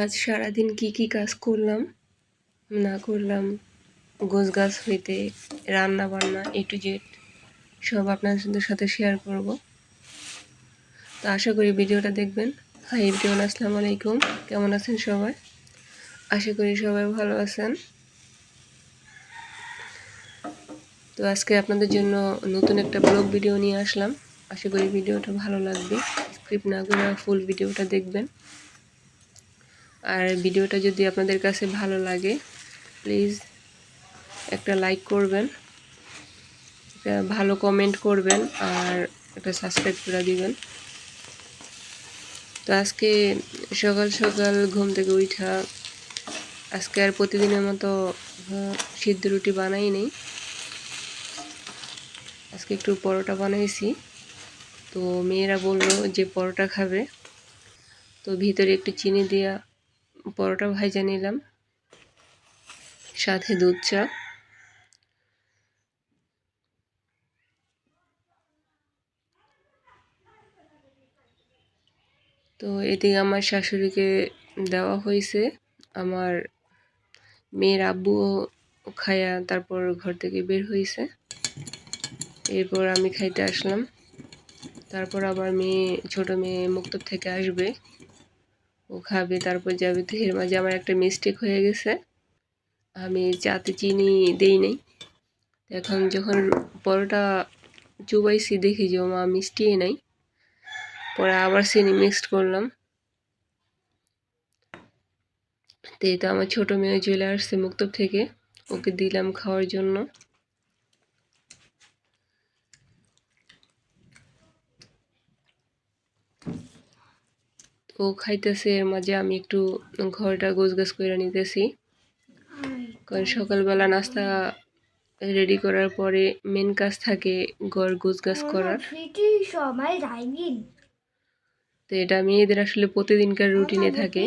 আজ সারাদিন কি কাজ করলাম না করলাম, গোছগাছ হইতে রান্না বান্না A to Z সব আপনাদের সাথে শেয়ার করব। তো আশা করি ভিডিওটা দেখবেন। হাই এভরিওয়ান, আসসালামু আলাইকুম। কেমন আছেন সবাই? আশা করি সবাই ভালো আছেন। তো আজকে আপনাদের জন্য নতুন একটা ব্লগ ভিডিও নিয়ে আসলাম। আশা করি ভিডিওটা ভালো লাগবে। স্ক্রিপ্ট না করে ফুল ভিডিওটা দেখবেন। আর ভিডিওটা যদি আপনাদের কাছে ভালো লাগে প্লিজ একটা লাইক করবেন, একটা ভালো কমেন্ট করবেন আর একটা সাবস্ক্রাইব করে দিবেন। তো আজকে সকাল সকাল ঘুম থেকে উঠা, আজকে আর প্রতিদিনের মতো সিদ্ধ রুটি বানাই নেই, আজকে একটু পরোটা বানাইছি। তো মেয়েরা বললো যে পরোটা খাবে, তো ভিতরে একটু চিনি দিয়া পরোটা ভাইজা নিলাম, সাথে দুধ চা। তো এদিকে আমার শাশুড়িকে দেওয়া হয়েছে, আমার মেয়ের আব্বুও খায়া তারপর ঘর থেকে বের হয়েছে। এরপর আমি খাইতে আসলাম। তারপর আবার ছোট মেয়ে মুক্তব থেকে আসবে, ও খাবে, তারপর যাবে। তো এর মাঝে আমার একটা মিস্টেক হয়ে গেছে, আমি চাতে চিনি দেই নাই। এখন যখন পরোটা চুবাইছি দেখি যে মা মিষ্টি নাই, পরে আবার চিনি মিক্সড করলাম। তো এই তো আমার ছোট মেয়ে চলে আসছে মুক্তব থেকে, ওকে দিলাম খাওয়ার জন্য। ও খাইতেছে, এর মাঝে আমি একটু ঘরটা গোছগাছ করে নিতেছি, কারণ সকালবেলা নাস্তা রেডি করার পরে মেন কাজ থাকে ঘর গোছগাছ করার। তো এটা মেয়েদের আসলে প্রতিদিনকার রুটিনে থাকে।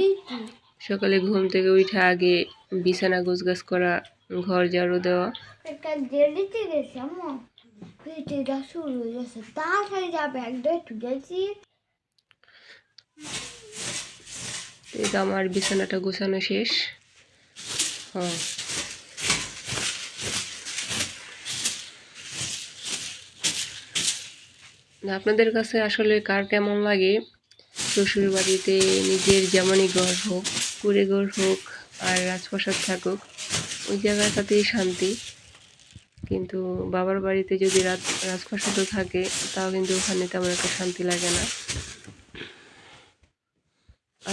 সকালে ঘুম থেকে উঠে আগে বিছানা গোছগাছ করা, ঘর ঝাড়ু দেওয়া। এটা আমার বিছানাটা গোছানো শেষ। হ্যাঁ, আপনাদের কাছে আসলে কার কেমন লাগে শ্বশুর বাড়িতে নিজের যেমনই ঘর হোক, কুড়ে ঘর হোক আর রাজপ্রাসাদ থাকুক, ওই জায়গাটাতেই শান্তি। কিন্তু বাবার বাড়িতে যদি রাজপ্রাসাদও থাকে, তাও কিন্তু ওখানে তেমন একটা শান্তি লাগে না।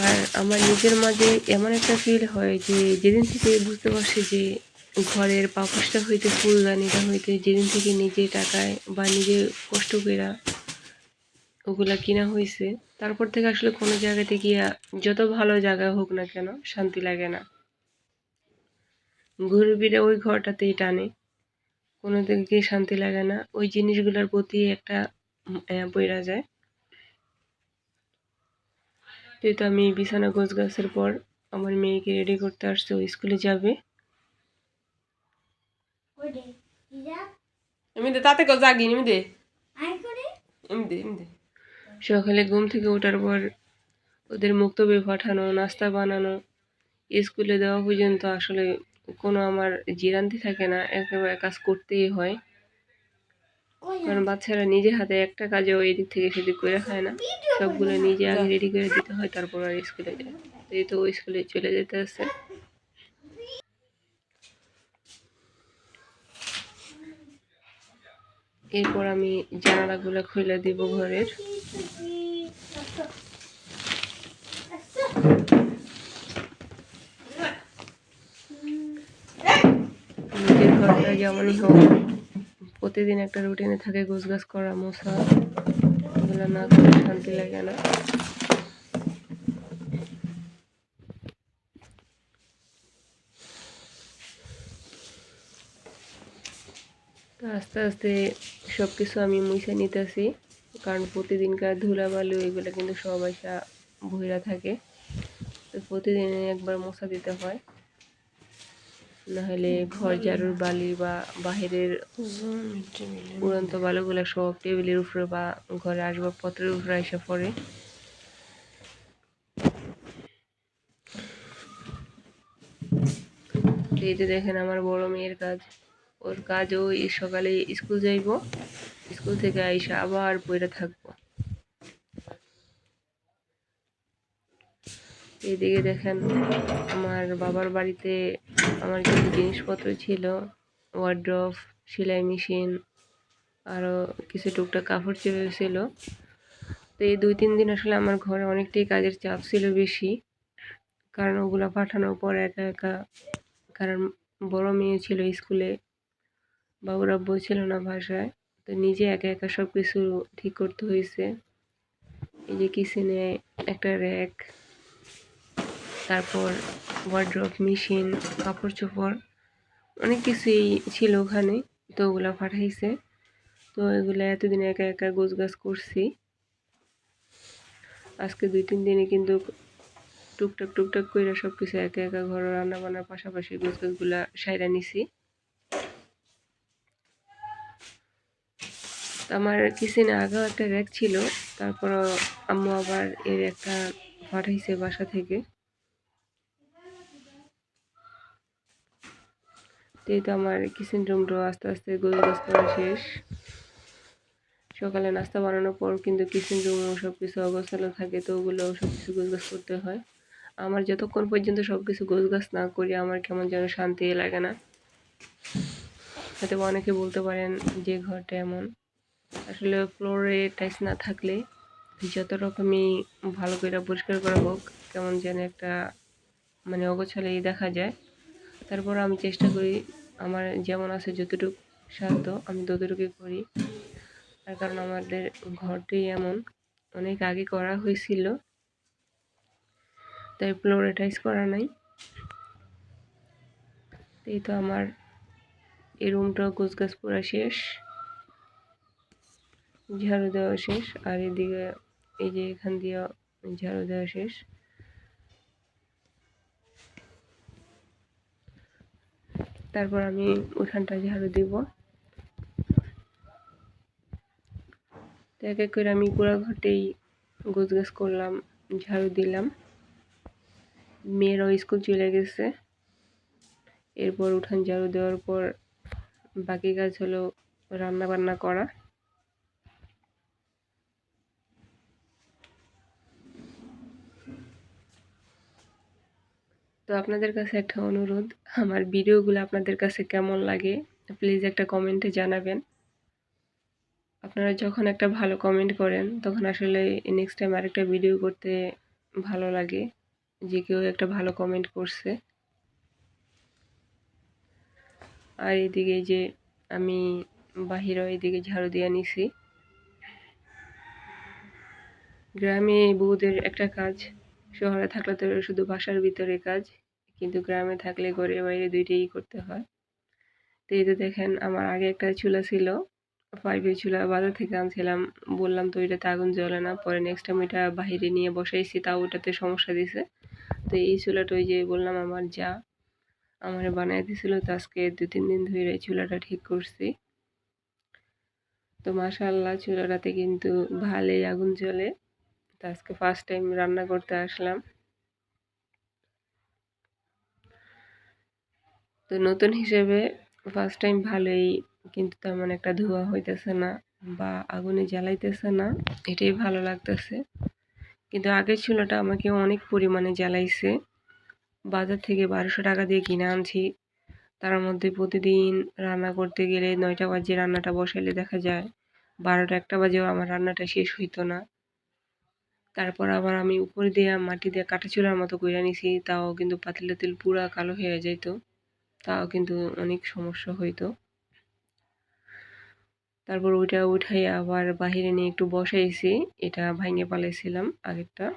আর আমার নিজের মাঝে এমন একটা ফিল হয় যে যেদিন থেকে বুঝতে পারছি যে ঘরের পাপোশটা হইতে, ফুলদানিটা হইতে যেদিন থেকে নিজে টাকায় বা নিজে কষ্ট করে ওগুলা কিনা হয়েছে, তারপর থেকে আসলে কোনো জায়গাতে গিয়া যত ভালো জায়গা হোক না কেন শান্তি লাগে না। ঘুরে ফিরে ওই ঘরটাতেই টানে, কোনো দিকে গিয়ে শান্তি লাগে না। ওই জিনিসগুলোর প্রতি একটা পইরা যায়। তো আমি বিছানা গোছগাছের পর আমার মেয়েকে রেডি করতে আসছে, ও স্কুলে যাবে। তাতে জাগি সকালে ঘুম থেকে ওঠার পর ওদের মুক্তবে পাঠানো, নাস্তা বানানো, স্কুলে দেওয়া পর্যন্ত আসলে কোনো আমার জিরান্তি থাকে না, একেবারে কাজ করতেই হয়। কারণ বাচ্চারা নিজে হাতে একটা কাজও এদিক থেকে সেদিক করে খায় না, সবগুলো নিজে আগে রেডি করে দিতে হয়, তারপর আর স্কুলে যায়। এই তো স্কুলে চলে যেতে আছে। এরপর আমি জানালাগুলো খুলে দিব ঘরের। নিজের ঘরটা যেমনই হোক, প্রতিদিন একটা রুটিনে থাকে গোছগাছ করা, মোছা, এগুলো না করে শান্তি লাগে না। তো আস্তে আস্তে সব কিছু আমি মুছে নিতেছি, কারণ প্রতিদিনকার ধুলাবালু এগুলো কিন্তু সব আসা ভইরা থাকে। তো প্রতিদিন একবার মোছা দিতে হয়, নাহলে ঘর ঝাড়ুর বালি বা বাহিরের উড়ন্ত বালুগুলো সব টেবিলের উপরে বা ঘরে আসবাবপত্রের উপরে এসে পড়ে। এই যে দেখেন আমার বড় মেয়ের কাজ, ওর কাজ ওই সকালে স্কুল যাইব, স্কুল থেকে আইসা আবার পড়ে থাকবো। এইদিকে দেখেন আমার বাবার বাড়িতে আমার কিছু জিনিসপত্র ছিল, ওয়ার্ড্রোব, সেলাই মেশিন, আরও কিছু টুকটাক কাপড় চোপড় ছিল। তো এই 2-3 দিন আসলে আমার ঘরে অনেকটাই কাজের চাপ ছিল বেশি, কারণ ওগুলো পাঠানোর পর একা একা, কারণ বড় মেয়ে ছিল স্কুলে, বাবুর আব্বু ছিল না বাসায়, তো নিজে একা একা সব কিছু ঠিক করতে হয়েছে। এই যে কিচেনে একটা র্যাক, তারপর ওয়ার্ড্রোব, মেশিন, কাপড় চোপড়, অনেক কিছুই ছিল ওখানে, তো ওগুলো পাঠাইছে। তো এগুলো এতদিন একা একা গোছগাছ করছি। আজকে 2-3 দিনে কিন্তু টুকটাক টুকটাক করে সব কিছু একা একা ঘর রান্না বান্নার পাশাপাশি গোছগাছগুলা সাইরা নিছি। আমার কিচেনে আগেও একটা র্যাক ছিল, তারপর আম্মু আবার এর একটা পাঠাইছে বাসা থেকে। তো এই তো আমার কিচেন রুমটাও আস্তে আস্তে গোছগাছ করা শেষ। সকালে নাস্তা বানানোর পর কিন্তু কিচেন রুমও সব কিছু অগোছালো থাকে, তো ওগুলো সব কিছু গোছগাছ করতে হয়। আমার যতক্ষণ পর্যন্ত সব কিছু গোছগাছ না করি আমার কেমন যেন শান্তি লাগে না। হয়তো অনেকে বলতে পারেন যে ঘরটা এমন, আসলে ফ্লোরে টাইলস না থাকলে যত রকমই ভালো করে পরিষ্কার করা হোক কেমন যেন একটা মানে অগোছালোই দেখা যায়। তারপর আমি চেষ্টা করি আমার যেমন আছে যতটুকু সাধ্য আমি ততটুকুই করি। তার কারণ আমাদের ঘরটি এমন অনেক আগে করা হয়েছিল, তাই ফ্লোরে টাইলস করা নাই। এই তো আমার এই রুমটাও গোছগাছ পুরা শেষ, ঝাড়ু দেওয়া শেষ, আর এদিকে এই যে এখান দিয়ে ঝাড়ু দেওয়া শেষ। তারপর আমি উঠানটা ঝাড়ু দিব। তো এক এক করে আমি পুরো ঘরটাই গোছগাছ করলাম, ঝাড়ু দিলাম। মেয়েরাও স্কুল চলে গেছে। এরপর উঠান ঝাড়ু দেওয়ার পর বাকি কাজ হলো রান্না বান্না করা। তো আপনাদের কাছে একটা অনুরোধ, আমার ভিডিওগুলো আপনাদের কাছে কেমন লাগে প্লিজ একটা কমেন্টে জানাবেন। আপনারা যখন একটা ভালো কমেন্ট করেন তখন আসলে নেক্সট টাইম আরেকটা ভিডিও করতে ভালো লাগে, যে কেউ একটা ভালো কমেন্ট করছে। আর এদিকে যে আমি বাহিরেও এদিকে ঝাড়ু দিয়ে নিছি। গ্রামে বউদের একটা কাজ, শহরে থাকলে তো শুধু বাসার ভিতরে কাজ, কিন্তু গ্রামে থাকলে ঘরে বাইরে দুইটাই করতে হয়। তো এই যে দেখেন আমার আগে একটা চুলা ছিল, 5-এর চুলা, বাজার থেকে আনছিলাম, বললাম তো ওইটাতে আগুন জ্বলে না, পরে নেক্সট টাইম ওইটা বাহিরে নিয়ে বসাইছি, তাও ওইটাতে সমস্যা দিছে। তো এই চুলাটা ওই যে বললাম আমার যা আমার বানাই দিছিল, তো আজকে 2-3 দিন ধরে এই চুলাটা ঠিক করছি। তো মাশাআল্লাহ চুলাটাতে কিন্তু ভালোই আগুন জ্বলে। তো আজকে ফার্স্ট টাইম রান্না করতে আসলাম। তো নতুন হিসেবে ফার্স্ট টাইম ভালোই, কিন্তু তেমন একটা ধোঁয়া হইতেছে না বা আগুনে জ্বালাইতেছে না, এটাই ভালো লাগতেছে। কিন্তু আগের চুলাটা আমাকে অনেক পরিমাণে জ্বালাইছে। বাজার থেকে 1200 টাকা দিয়ে কিনে আনছি, তার মধ্যে প্রতিদিন রান্না করতে গেলে 9টা বাজে রান্নাটা বসাইলে দেখা যায় 12টা-1টা বাজেও আমার রান্নাটা শেষ হইতো না। তারপর আবার আমি উপরে দিয়ে মাটি দিয়ে কাটা চুলার মতো কইরা নিছি, তাও কিন্তু পাতিল টাতিল পুরা কালো হয়ে যাইতো, তাও কিন্তু অনেক সমস্যা হইতো। তারপর ওইটা উঠাই আবার বাহিরে নিয়ে একটু বসাইছি, এটা ভাঙে পালাইছিলাম আগেরটা,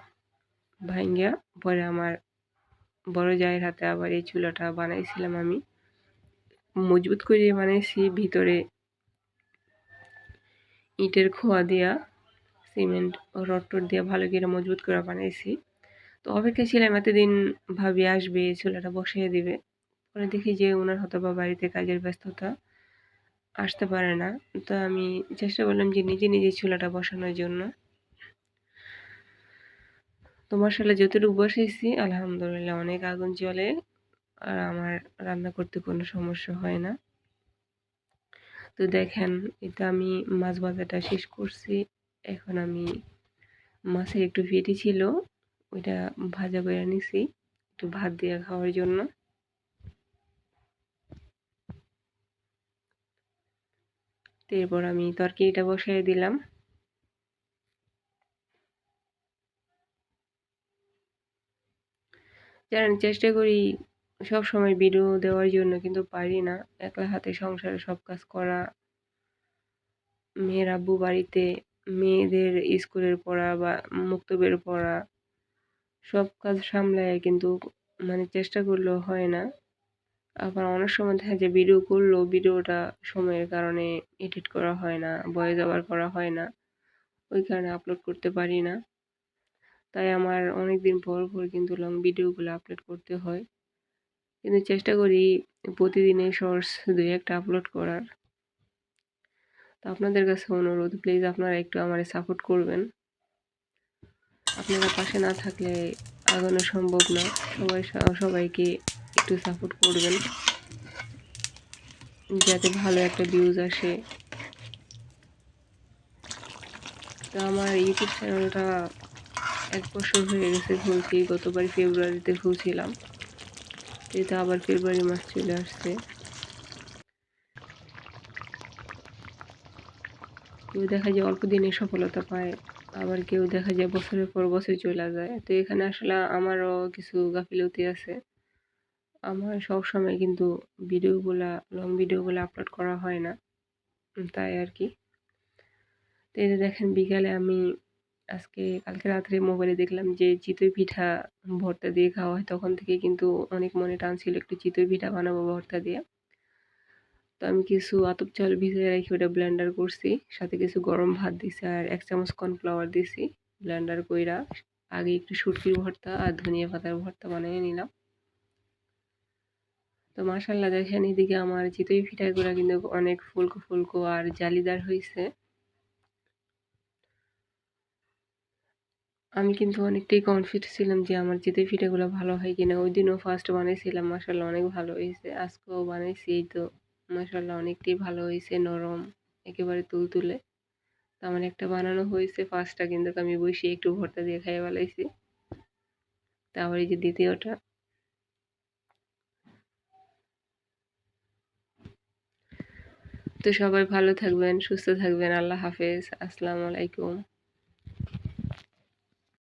ভাঙ্গা পরে আমার বড় জায়ের হাতে আবার এই চুলাটা বানাইছিলাম আমি। মজবুত করে বানাইছি, ভিতরে ইটের খোয়া দিয়া সিমেন্ট রড টড দিয়া ভালো করে মজবুত করে বানাইছি। তো অপেক্ষায় ছিলাম এতদিন, ভাবি আসবে চুলাটা বসিয়ে দিবে, পরে দেখি যে ওনার হয়তো বা বাড়িতে কাজের ব্যস্ততা আসতে পারে না। তো আমি চেষ্টা করলাম যে নিজে নিজে চুলাটা বসানোর জন্য। তো মাশাআল্লাহ যতটুকু বসাইছি আলহামদুলিল্লাহ অনেক আগুন জ্বলে। আর আমার রান্না করতে কোনো সমস্যা হয় না। তো দেখেন, এটা আমি মাছ ভাজাটা শেষ করছি। এখন আমি মাছের একটু পেটি ছিল, ওইটা ভাজা করে নিছি একটু ভাত দিয়ে খাওয়ার জন্য। তো এরপর আমি তরকারিটা বসাই দিলাম। জানেন, চেষ্টা করি সব সময় ভিডিও দেওয়ার জন্য, কিন্তু পারি না। একলা হাতে সংসারে সব কাজ করা, মেয়ের আব্বু বাড়িতে, মেয়েদের স্কুলের পড়া বা মুক্তবের পড়া, সব কাজ সামলায় কিন্তু মানে চেষ্টা করলেও হয় না। আবার অনেক সময় দেখা যায় ভিডিও করলেও ভিডিওটা সময়ের কারণে এডিট করা হয় না, ভয়েস ওভার করা হয় না, ওই কারণে আপলোড করতে পারি না। তাই আমার অনেকদিন পর পর কিন্তু লং ভিডিওগুলো আপলোড করতে হয়। কিন্তু চেষ্টা করি প্রতিদিনের শর্টস 2-1টা আপলোড করার। তো আপনাদের কাছে অনুরোধ, প্লিজ আপনারা একটু আমারে সাপোর্ট করবেন। আপনারা পাশে না থাকলে আগানো সম্ভব না। সবাইকে একটু সাপোর্ট করবেন যাতে ভালো একটা ভিউজ আসে। তো আমার ইউটিউব চ্যানেলটা 1 বছর হয়ে গেছে খুলছি। গতবার ফেব্রুয়ারিতে খুলছিলাম। এটা আবার ফেব্রুয়ারি মাস চলে আসছে। কেউ দেখা যায় অল্প দিনে সফলতা পায়, আবার কেউ দেখা যায় বছরের পর বছর চলে যায়। তো এখানে আসলে আমারও কিছু গাফিলতি আছে। আমার সবসময় কিন্তু লং ভিডিওগুলা আপলোড করা হয় না, তাই আর কি। তো এই যে দেখেন, বিকালে আমি কালকে রাত্রে মোবাইলে দেখলাম যে চিতই পিঠা ভর্তা দিয়ে খাওয়া হয়। তখন থেকে কিন্তু অনেক মনে টানছিল একটু চিতই পিঠা বানাবো ভর্তা দিয়ে। তো আমি কিছু আতপ চাল ভিজিয়ে রেখে ওটা ব্লেন্ডার করছি, সাথে কিছু গরম ভাত দিছি আর 1 চামচ কর্নফ্লাওয়ার দিছি ব্লেন্ডার কইরা। আগে একটু শুটকির ভর্তা আর ধনিয়া পাতার ভর্তা বানিয়ে নিলাম। তো মাশাআল্লাহ, দেখেন এদিকে আমার চিতই পিঠাগুলা কিন্তু অনেক ফুলকো ফুলকো আর জালিদার হয়েছে। আমি কিন্তু অনেকটাই কনফিউজ ছিলাম যে আমার চিতই পিঠাগুলো ভালো হয় কিনা। ওই দিনও ফার্স্ট বানাইছিলাম, মাশাআল্লাহ অনেক ভালো হয়েছে। আজকেও বানাইছি, এই তো মাশাআল্লাহ অনেকটাই ভালো হয়েছে, নরম একেবারে তুলতুলে। তো আমার একটা বানানো হয়েছে, ফার্স্টটা কিন্তু আমি বসিয়ে একটু ভর্তা দিয়ে খাইয়ে ফেলাইছি। তারপর এই যে দ্বিতীয়টা। তো সবাই ভালো থাকবেন, সুস্থ থাকবেন। আল্লাহ হাফেজ, আসসালামু আলাইকুম।